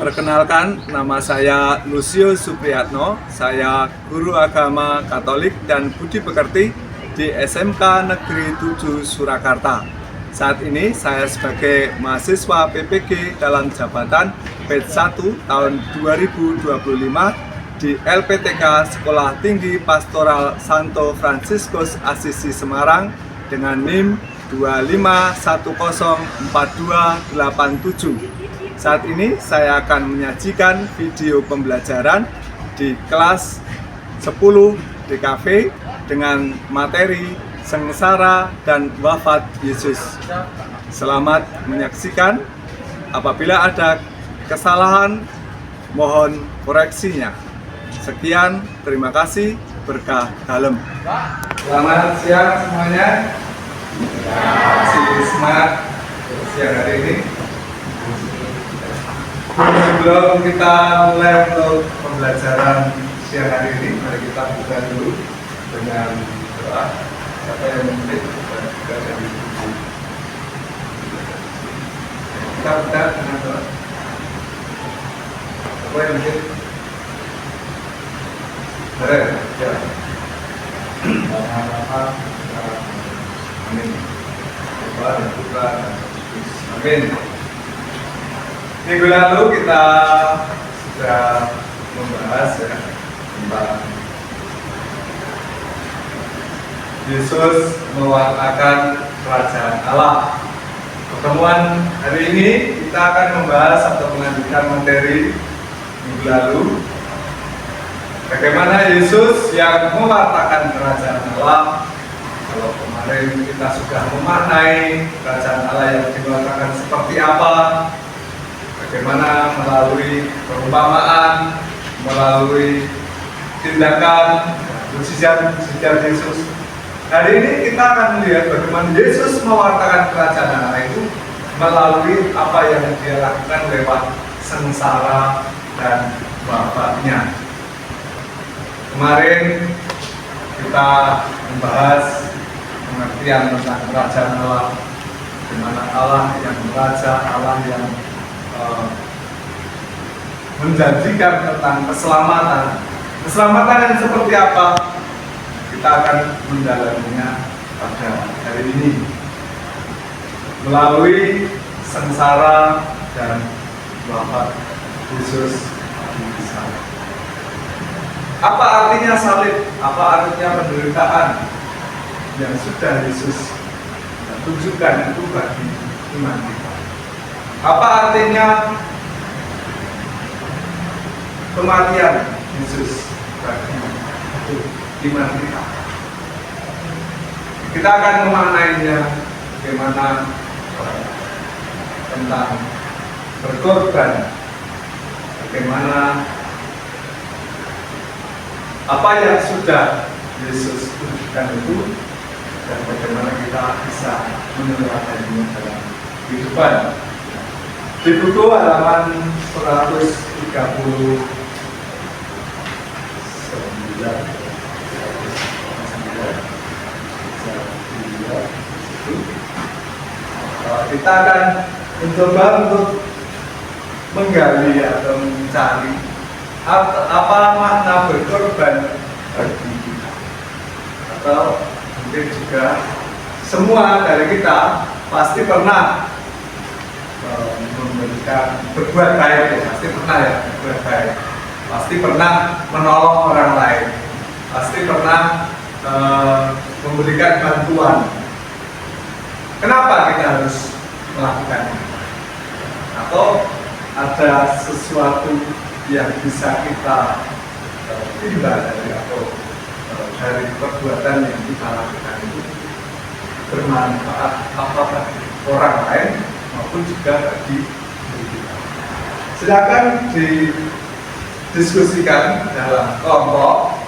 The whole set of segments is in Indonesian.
Perkenalkan, nama saya Lucius Supriyatno. Saya guru agama Katolik dan Budi Pekerti di SMK Negeri 7 Surakarta. Saat ini saya sebagai mahasiswa PPG dalam jabatan batch 1 tahun 2025 di LPTK Sekolah Tinggi Pastoral Santo Fransiskus Assisi Semarang dengan NIM 25104287. Saat ini saya akan menyajikan video pembelajaran di kelas 10 DKV dengan materi sengsara dan wafat Yesus. Selamat menyaksikan. Apabila ada kesalahan, mohon koreksinya. Sekian, terima kasih, berkah dalam. Selamat siang semuanya. Masih semangat siang hari ini. Sebelum kita mulai untuk pembelajaran siang hari ini, mari kita buka dulu dengan doa. Siapa yang memimpin dan juga dari ibu. Kita buka dengan doa. Siapa yang memimpin? Mari, ya. Amin. Bapa dan Putra dan Yesus. Amin. Minggu lalu kita sudah membahas tentang Yesus mewartakan kerajaan Allah. Pertemuan hari ini kita akan membahas atau melanjutkan materi minggu lalu, bagaimana Yesus yang mewartakan kerajaan Allah. Kalau kemarin kita sudah memaknai kerajaan Allah yang diwartakan seperti apa, bagaimana melalui perumpamaan, melalui tindakan, mujizat Yesus. Hari ini kita akan melihat bagaimana Yesus mewartakan kerajaan Allah itu melalui apa yang dia lakukan lewat sengsara dan wafatnya. Kemarin kita membahas pengertian tentang kerajaan Allah, di mana Allah yang meraja, Allah yang menjanjikan tentang keselamatan. Keselamatan yang seperti apa? Kita akan mendalaminya pada hari ini melalui sengsara dan wafat Yesus di sana. Apa artinya salib? Apa artinya penderitaan yang sudah Yesus tunjukkan itu bagi iman kita? Apa artinya kematian Yesus bagi iman kita? Kita akan memaknainya bagaimana tentang berkorban, bagaimana apa yang sudah Yesus tunjukkan itu, dan bagaimana kita bisa menerapkannya dalam kehidupan. Di buku halaman 139 kita akan mencoba untuk menggali atau mencari apa makna berkorban bagi kita, atau mungkin juga semua dari kita pasti pernah memberikan berbuat baik, ya pasti pernah ya berbuat baik, pasti pernah menolong orang lain, pasti pernah memberikan bantuan. Kenapa kita harus melakukannya? Atau ada sesuatu yang bisa kita timbal dari atau dari perbuatan yang kita lakukan itu bermanfaat apa bagi orang lain maupun juga bagi diri kita. Silakan didiskusikan dalam kelompok.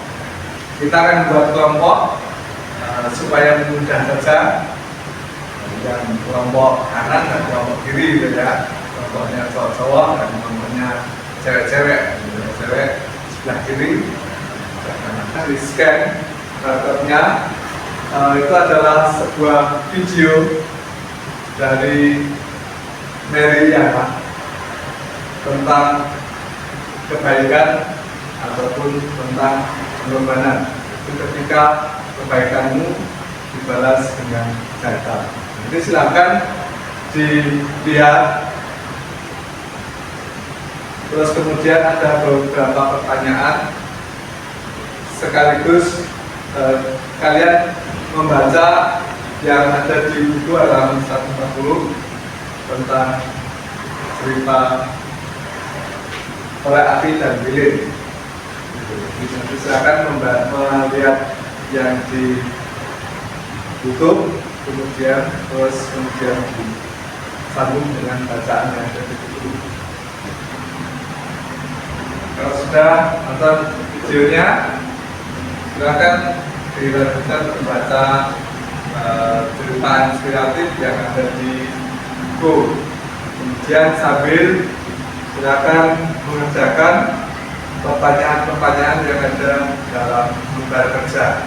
Kita akan buat kelompok supaya mudah saja. Yang kelompok kanan dan kelompok kiri gitu ya. Kelompoknya cowok-cowok dan kelompoknya cewek-cewek. Cewek sebelah kiri. Nah, di scan barcode-nya. Itu adalah sebuah video dari Mary Yana. tentang kebaikan ataupun tentang pengorbanan. Itu ketika kebaikanmu dibalas dengan kejahatan. Jadi silakan dilihat. Terus kemudian ada beberapa pertanyaan, sekaligus kalian membaca yang ada di buku halaman 140 tentang cerita korek api dan lilin. Jadi silakan melihat yang di YouTube, kemudian disambung dengan bacaan yang ada di buku. Kalau sudah nonton videonya, silakan dilanjutkan membaca cerita inspiratif yang ada di buku. Kemudian sambil silakan mengerjakan pertanyaan-pertanyaan yang ada dalam lembar kerja.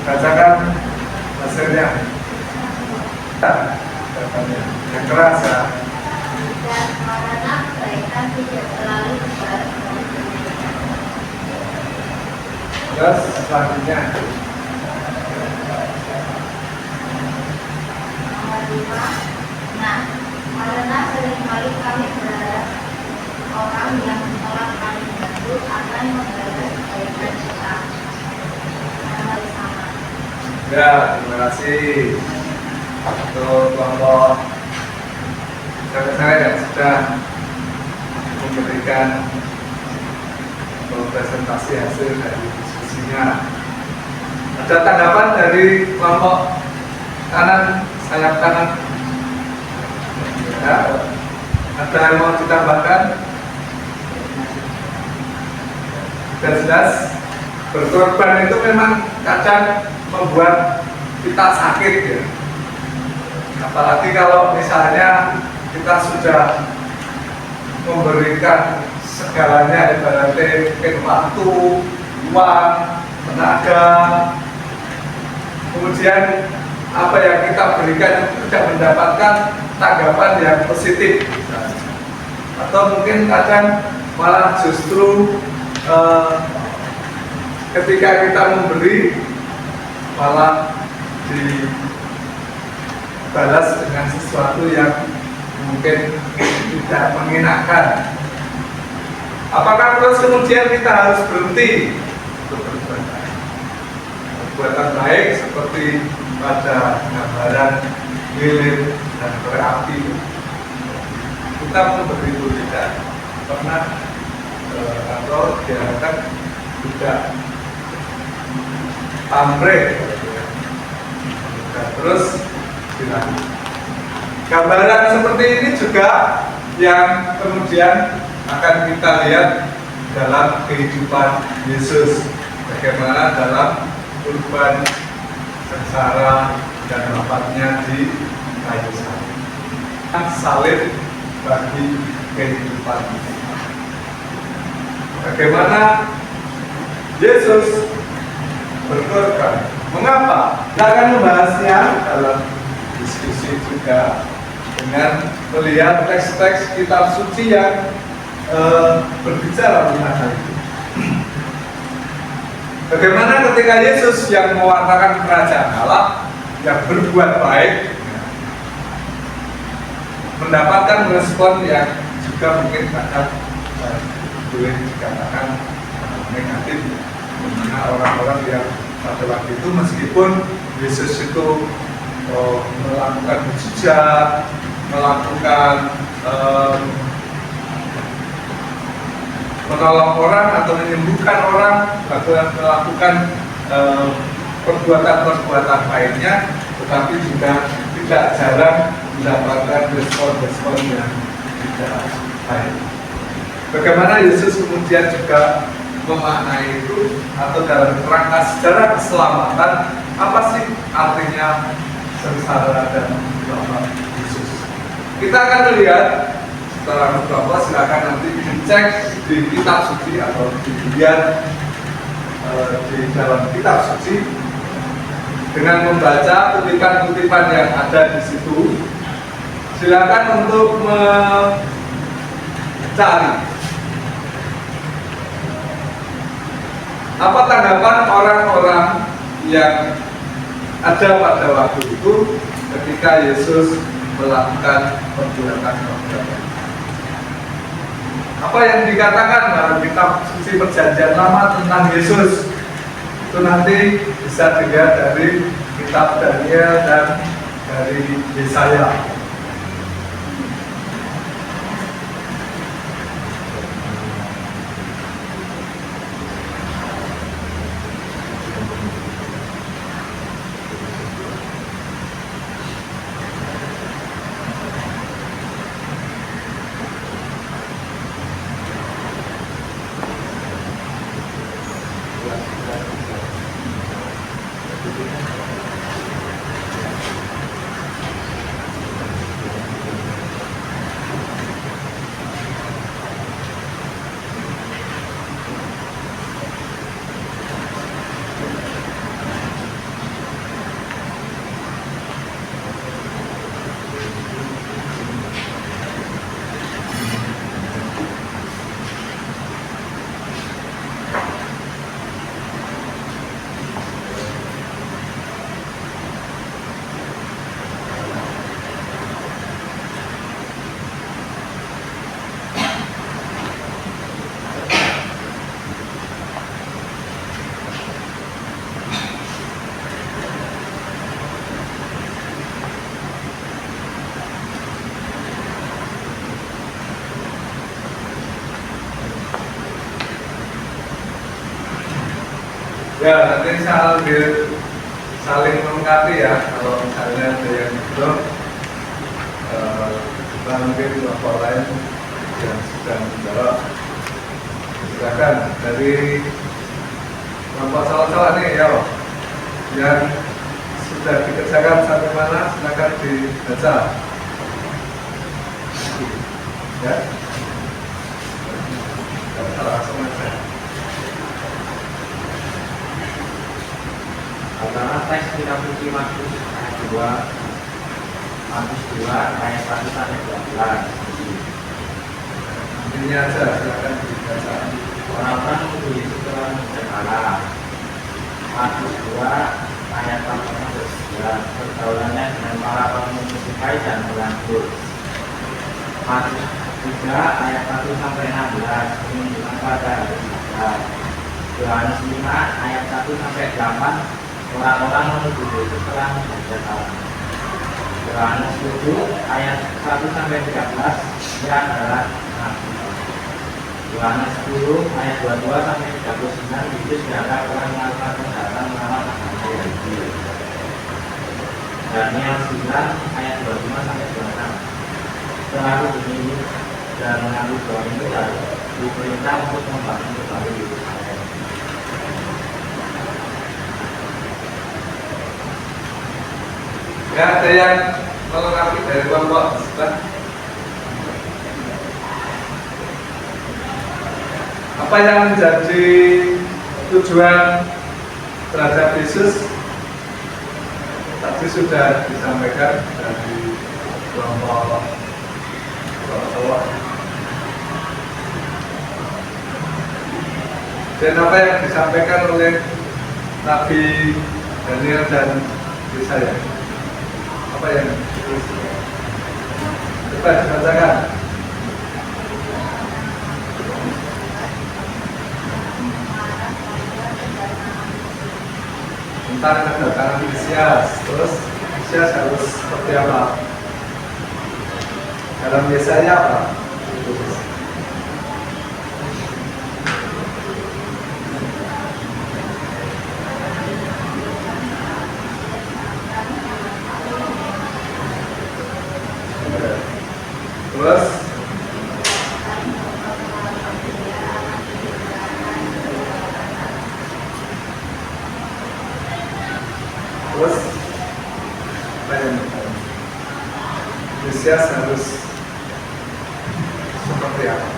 Bacakan hasilnya. Yang keras ya. Karena mereka tidak selalu baik. Terus selanjutnya. Nah, karena seringkali kami berharap orang yang menolak kami bantu akan membalas kebaikan kita. Hal sama. Ya, terima kasih untuk kelompok saya yang sudah memberikan presentasi hasil dari diskusinya. Ada tanggapan dari kelompok kanan, sayap kanan? Ya, ada yang mau ditambahkan? Jelas, berkorban itu memang kadang membuat kita sakit ya. Apalagi kalau misalnya kita sudah memberikan segalanya, ibaratnya mungkin waktu, uang, tenaga, kemudian apa yang kita berikan itu tidak mendapatkan tanggapan yang positif, atau mungkin kadang malah justru ketika kita memberi malah dibalas dengan sesuatu yang mungkin tidak mengenakan. Apakah terus kemudian kita harus berhenti untuk berbuat baik? Perbuatan baik seperti pada gambaran lilin dan korek api, kita memberi itu tidak pernah atau diharapkan tidak pamrih, terus dilanjut. Gambaran seperti ini juga yang kemudian akan kita lihat dalam kehidupan Yesus, bagaimana dalam kurban sengsara dan wafatnya di kayu salib. Salib bagi kehidupan. Bagaimana Yesus berkorban? Mengapa? Kita akan membahasnya dalam diskusi juga dengan melihat teks-teks kitab suci yang berbicara tentang hal itu. Bagaimana ketika Yesus yang mewartakan kerajaan Allah, yang berbuat baik, mendapatkan respon yang juga mungkin kadang boleh dikatakan negatif, dimana orang-orang yang pada waktu itu meskipun Yesus itu melakukan mukjizat, melakukan menolong orang atau menyembuhkan orang, melakukan perbuatan-perbuatan lainnya, tetapi juga tidak jarang mendapatkan respon-respon yang tidak baik. Bagaimana Yesus kemudian juga memaknai itu, atau dalam kerangka sejarah keselamatan, apa sih artinya sengsara dan wafat Yesus? Kita akan melihat setelah beberapa, silakan nanti dicek di kitab suci atau dilihat di dalam kitab suci dengan membaca kutipan-kutipan yang ada di situ. Silakan untuk mencari apa tanggapan orang-orang yang ada pada waktu itu ketika Yesus melakukan perbuatan-perbuatan. Apa yang dikatakan dalam kitab suci Perjanjian Lama tentang Yesus itu nanti bisa dilihat dari kitab Daniel dan dari Yesaya. Ya, nanti saling melengkapi ya. Kalau misalnya ada yang belum, kita mungkin kelompok lain yang sedang menjawab. Silakan dari kelompok salah-salah nih ya, yang sudah dikerjakan sampai mana, silakan dibaca. Ya, langsung aja. Pertama teks kitab suci Markus ayat 2, Markus 2 ayat 1 sampai 12. Ini aja, silakan dibaca. Orang-orang menuju Yesus telah berkala. Markus 2 ayat 1 sampai 11. Pergaulannya dengan para pemusikai dan pelanggur. Markus 3 ayat 1 sampai 16 menunjukkan pada hari Sabat. Yohanes 5 ayat 1 sampai 8. Orang-orang menuju Yesus telah berjalan. Yohanes 7 ayat 1 sampai 13 dia adalah nabi. Yohanes 10 ayat 22 sampai 39 Yesus dianggap orang melakukan kejahatan melawan agama Yahudi. Daniel 9 ayat 25 sampai 26. Selalu begini dan mengambil doa ini dan diperintah untuk membangun kembali Yerusalem. Ya, ada yang melengkapi dari kelompok sebelah. Apa yang menjadi tujuan terhadap Yesus tadi sudah disampaikan dari kelompok bawah. Dan apa yang disampaikan oleh Nabi Daniel dan Yesaya? Apa yang ditulis? Coba dibacakan. Tentang kedatangan Mesias. Terus Mesias harus seperti apa? Dalam Yesaya apa? Ditulis. Terus apa yang Mesias harus seperti apa?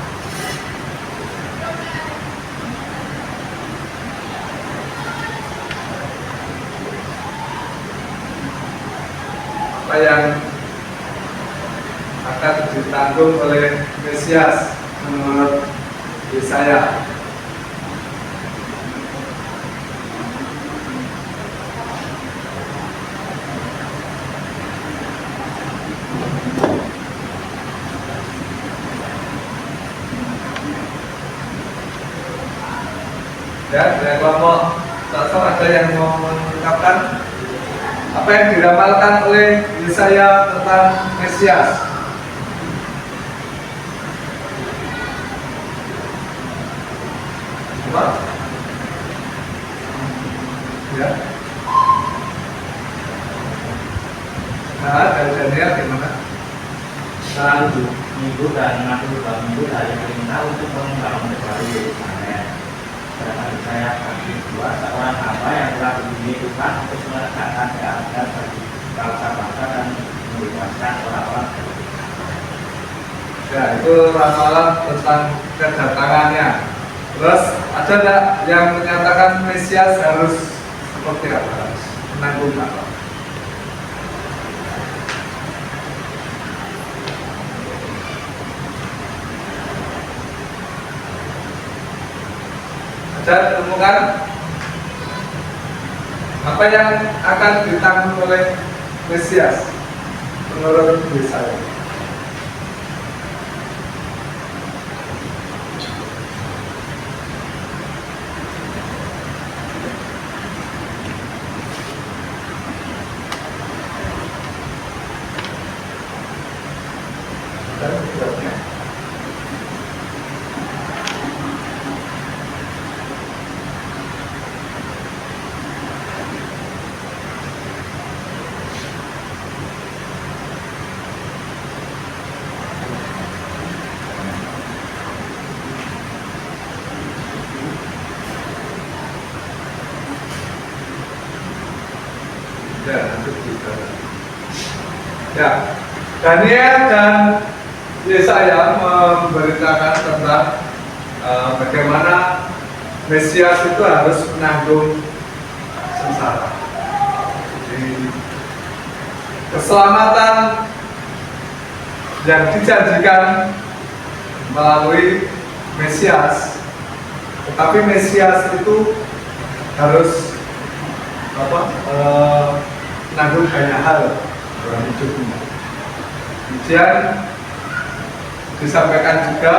apa yang akan ditanggung oleh Mesias menurut Yesaya. Ya, dari kelompok Tasawuf ada yang mau mengungkapkan apa yang diramalkan oleh Yesaya tentang Mesias? Coba. Ya. Nah, dari Daniel gimana? Selalu minggu dan 62 minggu dari perintah untuk membangun kembali Yerusalem. Sedangkan saya bagi dua seorang hamba yang telah diberi Tuhan untuk menegakkan keadilan bagi bangsa-bangsa dan membebaskan orang-orang dari dosa. Ya, itu ramalan tentang kedatangannya. Terus ada nggak yang menyatakan Mesias harus seperti apa? Harus menanggung apa? Ada temukan apa yang akan ditanggung oleh Mesias menurut Yesaya? Dan jawabnya. Ya, nanti kita. Ya, Daniel dan Yesaya memberitakan tentang bagaimana Mesias itu harus menanggung sengsara. Jadi, keselamatan yang dijanjikan melalui Mesias, tetapi Mesias itu harus menanggung banyak hal dalam hidupnya. Kemudian disampaikan juga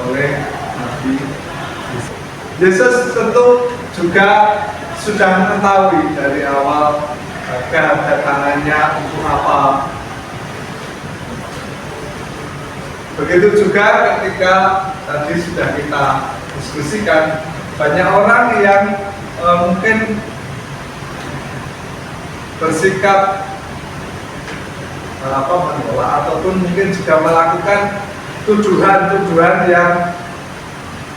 oleh Nabi Yesus. Yesus tentu juga sudah mengetahui dari awal kedatangannya untuk apa. Begitu juga ketika tadi sudah kita diskusikan, banyak orang yang mungkin bersikap menolak ataupun mungkin juga melakukan tuduhan-tuduhan yang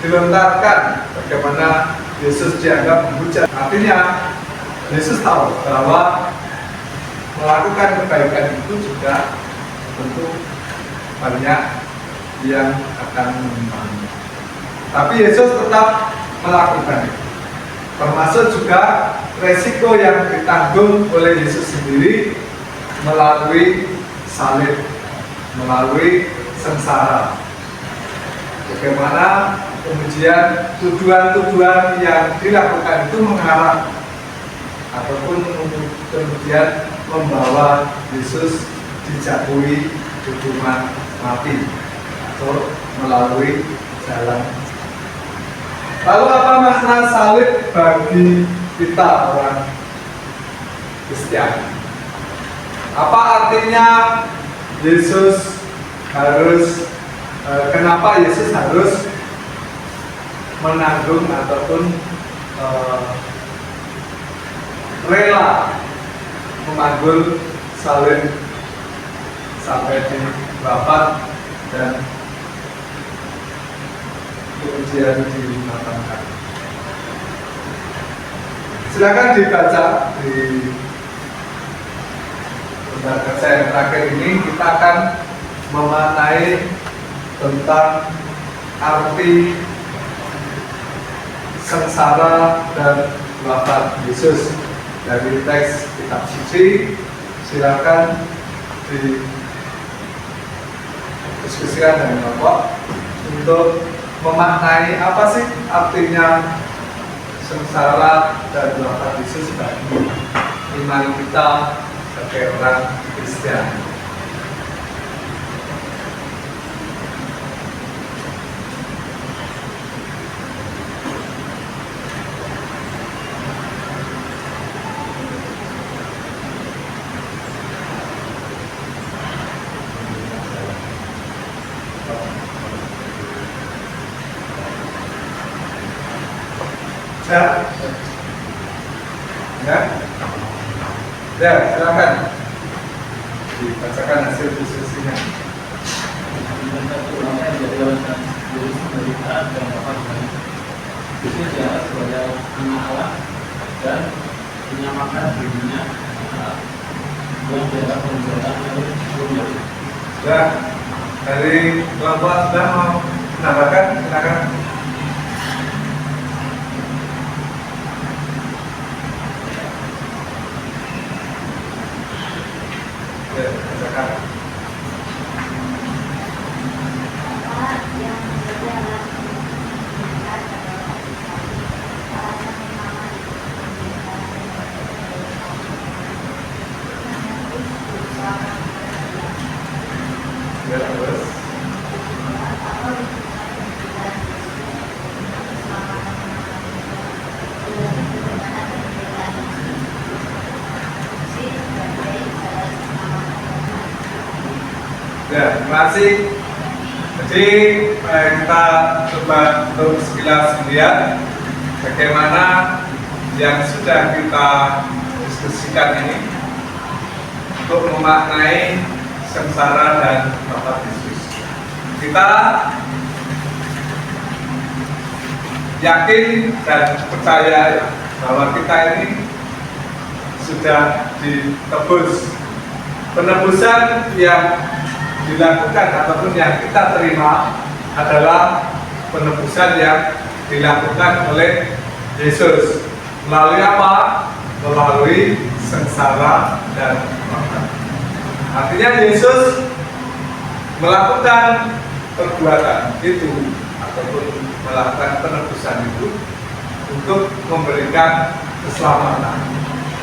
dilontarkan bagaimana Yesus dianggap menghujat. Artinya Yesus tahu bahwa melakukan kebaikan itu juga tentu banyak yang akan menimpanya. Tapi Yesus tetap melakukan itu. Termasuk juga resiko yang ditanggung oleh Yesus sendiri melalui salib, melalui sengsara. Bagaimana kemudian tuduhan-tuduhan yang dilakukan itu mengarah ataupun kemudian membawa Yesus dijatuhi hukuman mati atau melalui jalan. Lalu apa makna salib bagi kita orang Kristiani? Apa artinya Yesus harus, kenapa Yesus harus menanggung ataupun rela memanggul salib sampai dibabat dan kemudian dimatangkan. Silakan dibaca di lembar kerja yang terakhir ini. Kita akan memaknai tentang arti sengsara dan wafat Yesus dari teks kitab suci silakan didiskusikan dengan kelompok untuk memaknai apa sih artinya sengsara dan wafat Yesus bagi iman kita sebagai orang Kristen. Ya, ya, silakan dibacakan hasil diskusinya. Yesus diangkat sebagai anak Allah dan menyamakan dirinya yang dianggap perbuatan yang sebelumnya. Ya, dari kelompok sudah mau menambahkan, silakan. Ya, silakan. Apa yang menjadi alat pemerintahan adalah alasan utama Ya, terus. Ya, terima kasih. Jadi kita coba untuk sekilas melihat bagaimana yang sudah kita diskusikan ini untuk memaknai sengsara dan wafat Yesus. Kita yakin dan percaya bahwa kita ini sudah ditebus. Penebusan yang dilakukan ataupun yang kita terima adalah penebusan yang dilakukan oleh Yesus. Melalui apa? Melalui sengsara dan wafat. Artinya Yesus melakukan perbuatan itu ataupun melakukan penebusan itu untuk memberikan keselamatan.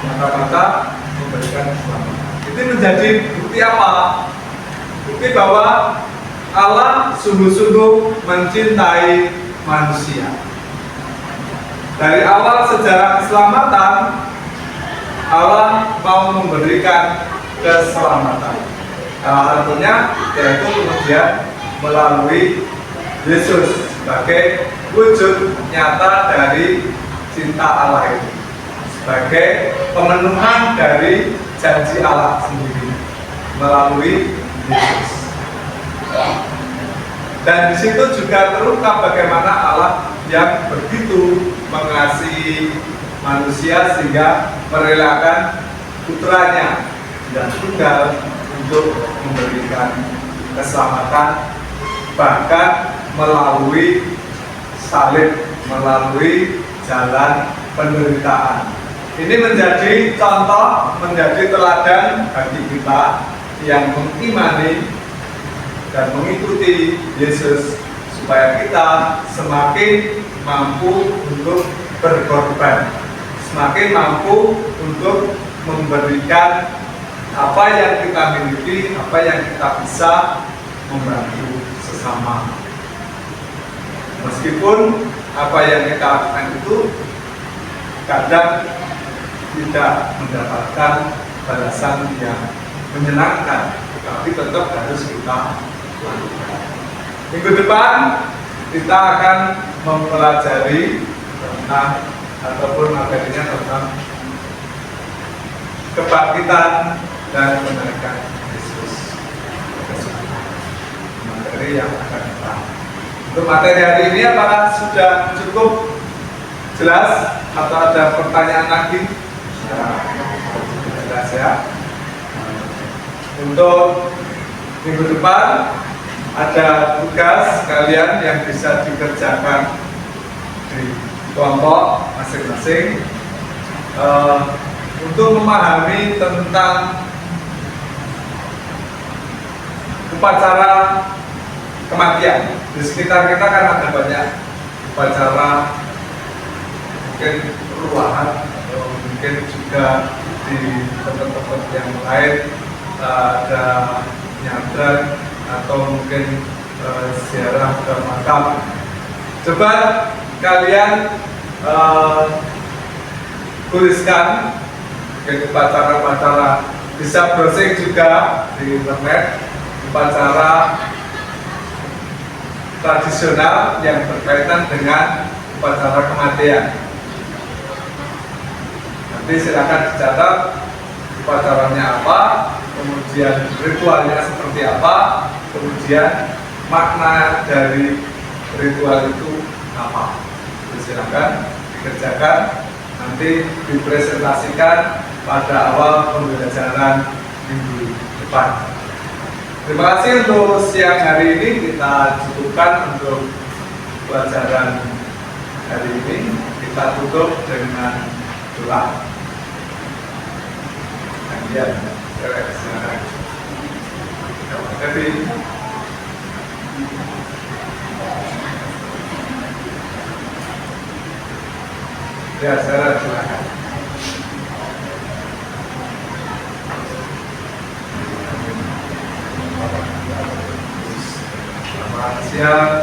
Mata-mata memberikan keselamatan. Itu menjadi bukti apa? Bukti bahwa Allah sungguh-sungguh mencintai manusia. Dari awal sejarah keselamatan, Allah mau memberikan keselamatan. Salah satunya yaitu kemudian melalui Yesus sebagai wujud nyata dari cinta Allah itu, sebagai pemenuhan dari janji Allah sendiri melalui Yesus. Dan di situ juga terungkap bagaimana Allah yang begitu mengasihi manusia sehingga merelakan putranya dan tunggal untuk memberikan keselamatan, bahkan melalui salib, melalui jalan penderitaan. Ini menjadi contoh, menjadi teladan bagi kita yang mengimani dan mengikuti Yesus, supaya kita semakin mampu untuk berkorban, semakin mampu untuk memberikan apa yang kita miliki, apa yang kita bisa membantu sesama. Meskipun apa yang kita lakukan itu kadang tidak mendapatkan balasan yang menyenangkan, tapi tetap harus kita lakukan. Minggu depan kita akan mempelajari tentang ataupun materinya tentang kebangkitan dan kenaikan Yesus. Materi yang akan datang. Untuk materi hari ini apakah sudah cukup jelas atau ada pertanyaan lagi? Jelas ya. Untuk minggu depan ada tugas kalian yang bisa dikerjakan di kelompok masing-masing untuk memahami tentang upacara kematian. Di sekitar kita kan ada banyak upacara, mungkin ruahan atau mungkin juga di tempat-tempat yang lain ada nyadran atau mungkin ziarah ke makam. Coba kalian tuliskan mungkin upacara-upacara, bisa browsing juga di internet upacara tradisional yang berkaitan dengan upacara kematian. Nanti silakan dicatat upacaranya apa, kemudian ritualnya seperti apa, kemudian makna dari ritual itu apa. Jadi silakan dikerjakan, nanti dipresentasikan pada awal pembelajaran minggu depan. Terima kasih untuk siang hari ini, kita cukupkan untuk pelajaran hari ini. Kita tutup dengan doa. Ya, silakan. Terima kasih. Ya, silakan. Selamat siang.